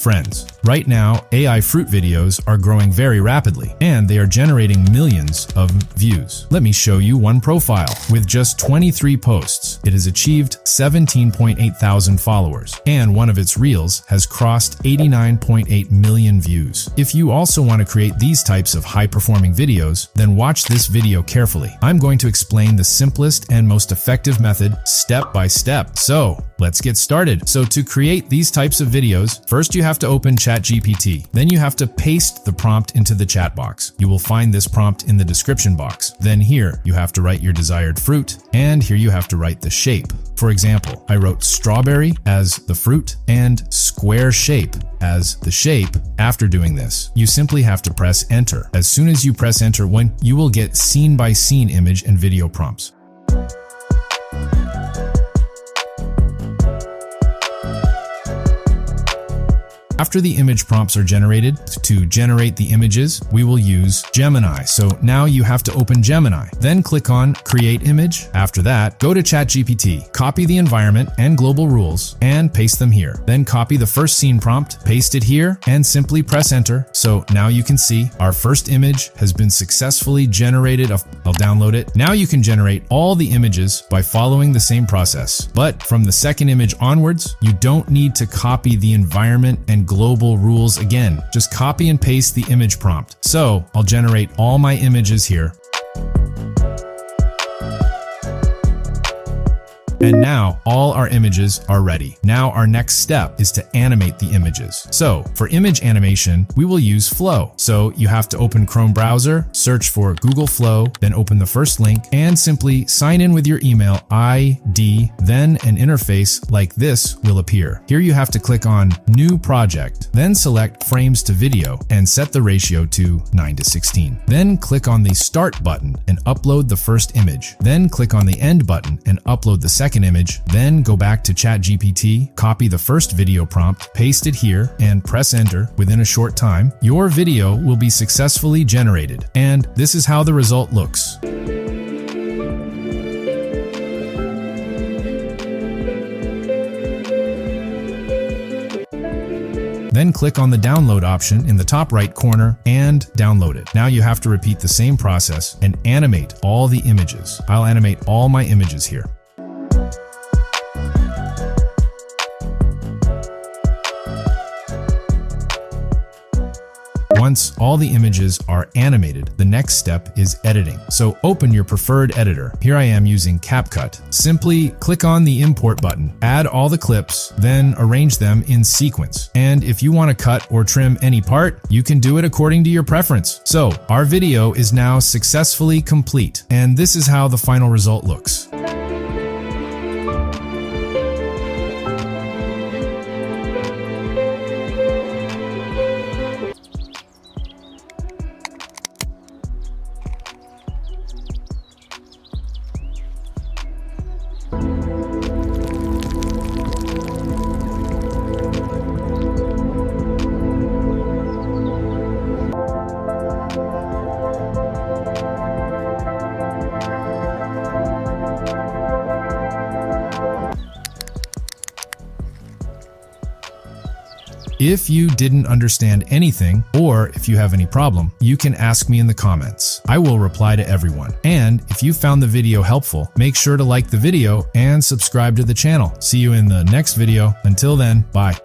Friends, right now, AI fruit videos are growing very rapidly, and they are generating millions of views. Let me show you one profile. With just 23 posts, it has achieved 17.8 thousand followers, and one of its reels has crossed 89.8 million views. If you also want to create these types of high-performing videos, then watch this video carefully. I'm going to explain the simplest and most effective method step by step. So, let's get started. So to create these types of videos, first you have to open ChatGPT. Then you have to paste the prompt into the chat box. You will find this prompt in the description box. Then here you have to write your desired fruit, and here you have to write the shape. For example, I wrote strawberry as the fruit and square shape as the shape. After doing this, you simply have to press enter. As soon as you press enter, you will get scene by scene image and video prompts. After the image prompts are generated, to generate the images, we will use Gemini. So now you have to open Gemini. Then click on Create Image. After that, go to ChatGPT, copy the environment and global rules, and paste them here. Then copy the first scene prompt, paste it here, and simply press enter. So now you can see our first image has been successfully generated. I'll download it. Now you can generate all the images by following the same process. But from the second image onwards, you don't need to copy the environment and global rules again. Just copy and paste the image prompt. So I'll generate all my images here. And now all our images are ready. Now our next step is to animate the images. So for image animation, we will use Flow. So you have to open Chrome browser, search for Google Flow, then open the first link and simply sign in with your email ID, then an interface like this will appear. Here you have to click on New Project, then select Frames to Video and set the ratio to 9:16. Then click on the Start button and upload the first image. Then click on the End button and upload the second image, then go back to ChatGPT, copy the first video prompt, paste it here, and press enter. Within a short time, your video will be successfully generated. And this is how the result looks. Then click on the download option in the top right corner and download it. Now you have to repeat the same process and animate all the images. I'll animate all my images here. Once all the images are animated, the next step is editing. So open your preferred editor. Here I am using CapCut. Simply click on the import button, add all the clips, then arrange them in sequence. And if you want to cut or trim any part, you can do it according to your preference. So our video is now successfully complete, and this is how the final result looks. If you didn't understand anything, or if you have any problem, you can ask me in the comments. I will reply to everyone. And if you found the video helpful, make sure to like the video and subscribe to the channel. See you in the next video. Until then, bye.